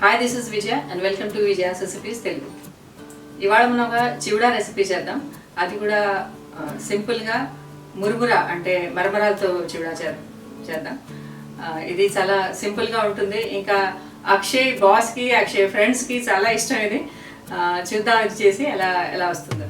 Hi this is Vijaya and welcome to Vijaya's recipes Telugu. ఇవాళ మనం ఒక చివడా రెసిపీ చేద్దాం. అది కూడా సింపుల్గా మురుముర అంటే మరమరాలతో చివడా చేద్దాం. ఇది చాలా సింపుల్గా ఉంటుంది. ఇంకా అక్షయ్ బాస్కి అక్షయ్ ఫ్రెండ్స్కి చాలా ఇష్టం. ఇది చూద్దాం ఇది చేసి ఎలా వస్తుందో.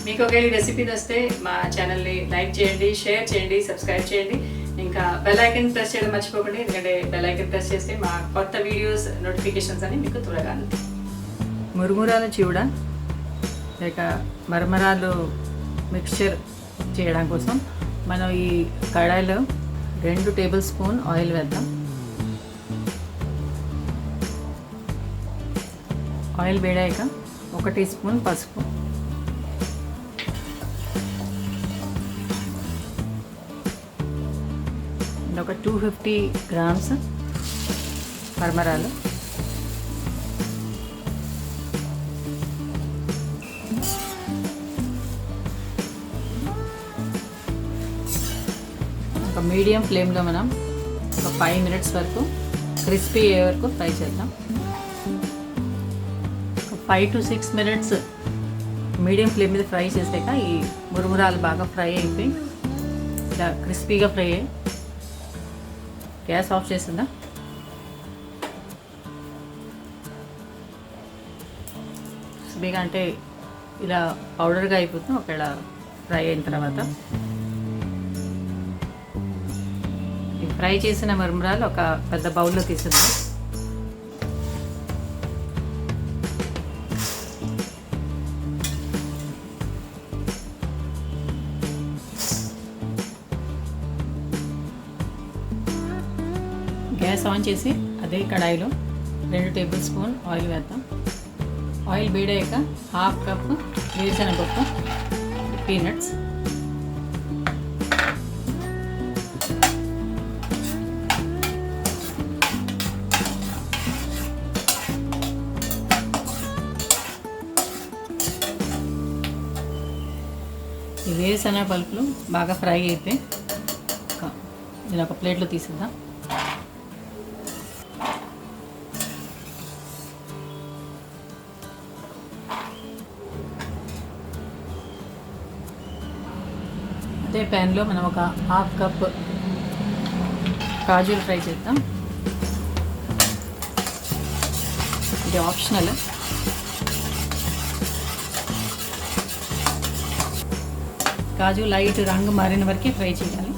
మీకు ఒకవేళ ఈ రెసిపీ వస్తే మా ఛానల్ని లైక్ చేయండి, షేర్ చేయండి, సబ్స్క్రైబ్ చేయండి. ఇంకా బెల్ ఐకన్ ప్రెస్ చేయడం మర్చిపోకండి, ఎందుకంటే బెల్ ఐకన్ ప్రెస్ చేస్తే మా కొత్త వీడియోస్ నోటిఫికేషన్స్ అని మీకు త్వరగా అందుతాయి. మురుమురాల చివడ లేక మరమరాలు మిక్స్చర్ చేయడం కోసం మనం ఈ కడాయిలో 2 టేబుల్ స్పూన్ ఆయిల్ వేద్దాం. ఆయిల్ వేడాక 1 టీ స్పూన్ పసుపు, ఒక 250 గ్రామ్స్ మరమరాలు, ఒక మీడియం ఫ్లేమ్లో మనం ఒక 5 మినిట్స్ వరకు క్రిస్పీ అయ్యే వరకు ఫ్రై చేద్దాం. 5 to 6 మినిట్స్ మీడియం ఫ్లేమ్ మీద ఫ్రై చేసాక ఈ మురుమురాలు బాగా ఫ్రై అయిపోయి ఇలా క్రిస్పీగా ఫ్రై అయ్యి గ్యాస్ ఆఫ్ చేసిందా. క్రిస్పీగా అంటే ఇలా పౌడర్గా అయిపోతుంది. ఒకవేళ ఫ్రై అయిన తర్వాత ఈ ఫ్రై చేసిన మరమరాలు ఒక పెద్ద బౌల్లో తీసింది. గ్యాస్ ఆన్ చేసి అదే కడాయిలో 2 టేబుల్ స్పూన్ ఆయిల్ వేద్దాం. ఆయిల్ వేడాక 1/2 కప్పు వేరుశనగపప్పు, పీనట్స్, ఈ వేరుశనగ పలుకులు బాగా ఫ్రై అయిపోయి నేను ఒక ప్లేట్లో తీసిద్దాం. అదే ప్యాన్లో మనం ఒక 1/2 కప్ కాజులు ఫ్రై చేద్దాం. ఇది ఆప్షనల్. కాజు లైట్ రంగు మారిన వరకే ఫ్రై చేయాలి.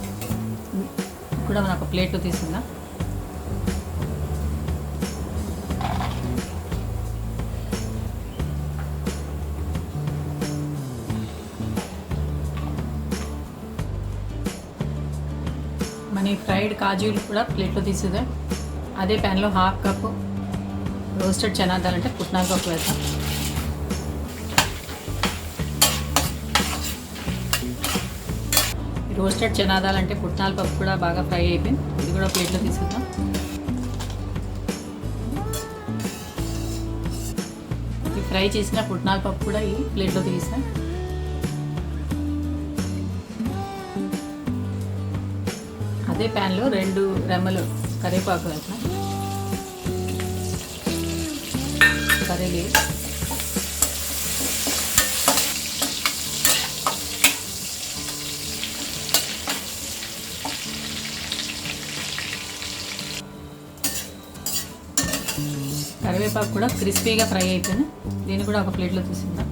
కూడా మనం ఒక ప్లేట్లో తీసుకుందాం. మన ఫ్రైడ్ కాజులు కూడా ప్లేట్లో తీసుకుందాం. అదే ప్యాన్లో 1/2 కప్పు రోస్టెడ్ చనా దాల్ అంటే పుట్నాల పప్పు వేద్దాం. రోస్టెడ్ చనా దాల్ అంటే పుట్నాల పప్పు కూడా బాగా ఫ్రై అయిపోయింది. ఇది కూడా ప్లేట్లో తీసుకుందాం. ఈ ఫ్రై చేసిన పుట్నాల పప్పు కూడా ఈ ప్లేట్లో తీసాం. అదే ప్యాన్లో 2 రెమ్మలు కరివేపాకు వేద్దాం. కరివేపాకు, కరివేపాకు కూడా క్రిస్పీగా ఫ్రై అయిపోయింది. దీన్ని కూడా ఒక ప్లేట్లో తీసుకుందాం.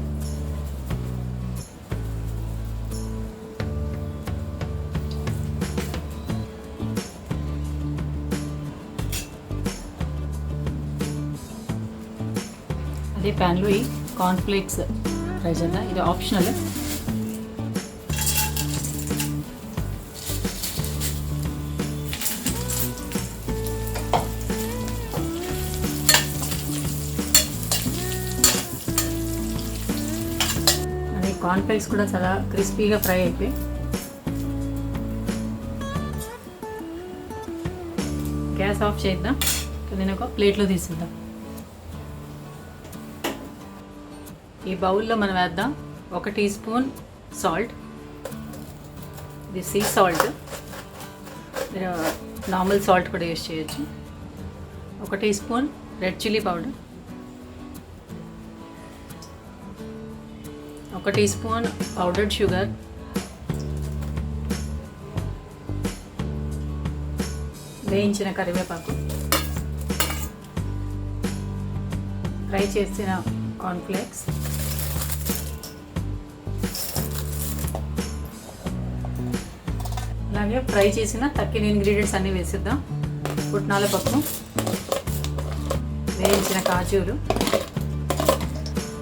అదే ప్యాన్లో ఈ కార్న్ఫ్లేక్స్ ఫ్రై చేద్దాం. ఇది ఆప్షనల్. అది కార్న్ఫ్లేక్స్ కూడా చాలా క్రిస్పీగా ఫ్రై అయిపోయి గ్యాస్ ఆఫ్ చేద్దాం. నేను ఒక ప్లేట్లో తీసుకుందాం. ఈ బౌల్లో మనం వేద్దాం 1 టీ స్పూన్ సాల్ట్. ఇది సీ సాల్ట్, మీరు నార్మల్ సాల్ట్ కూడా యూస్ చేయొచ్చు. 1 teaspoon red chilli powder, 1 teaspoon powdered sugar, వేయించిన కరివేపాకు, ఫ్రై చేసిన కార్న్ఫ్లేక్స్, అలాగే ఫ్రై చేసిన తక్కిన ఇంగ్రీడియంట్స్ అన్నీ వేసిద్దాం. పుట్నాల పప్పు, వేయించిన కాజూలు,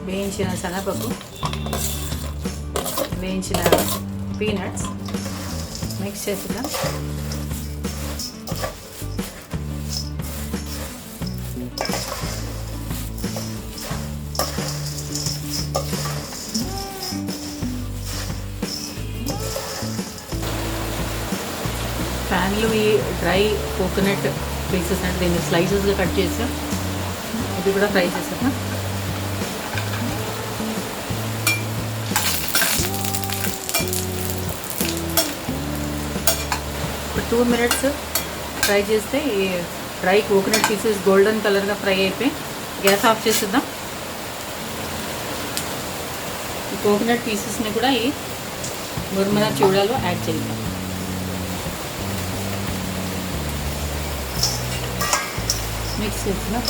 వేయించిన శనగపప్పు, వేయించిన పీనట్స్ మిక్స్ చేసిద్దాం. ప్యాన్లో ఈ డ్రై కోకోనట్ పీసెస్ అంటే దీన్ని స్లైసెస్గా కట్ చేసాం, ఇది కూడా ఫ్రై చేసాం. ఒక 2 minutes ఫ్రై చేస్తే ఈ డ్రై కోకోనట్ పీసెస్ గోల్డెన్ కలర్గా ఫ్రై అయిపోయి గ్యాస్ ఆఫ్ చేసేద్దాం. ఈ కోకోనట్ పీసెస్ని కూడా ఈ ముర్మురా చివడాలో యాడ్ చేద్దాం. మిక్స్ చేద్దాం.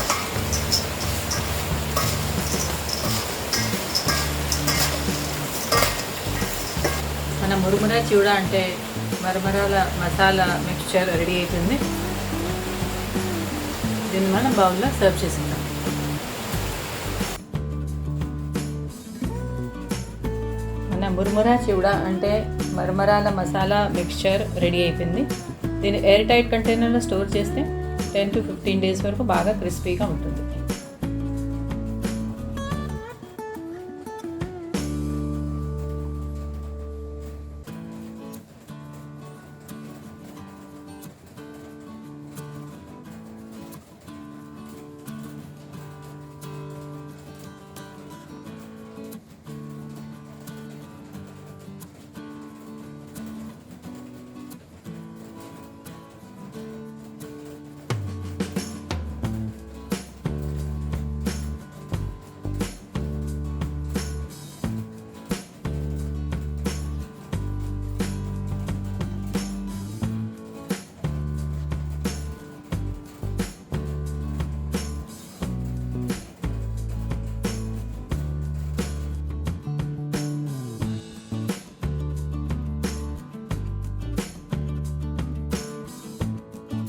మన మురుమురా చివడ అంటే మరమరాల మసాలా మిక్స్చర్ రెడీ అవుతుంది. దీన్ని మనం బౌల్లో సర్వ్ చేసిద్దాం. మన మురుమురా చివడ అంటే మరమరాల మసాలా మిక్స్చర్ రెడీ అయిపోయింది. దీన్ని ఎయిర్ టైట్ కంటైనర్లో స్టోర్ చేస్తే 10 to 15 days వరకు బాగా క్రిస్పీగా ఉంటుంది.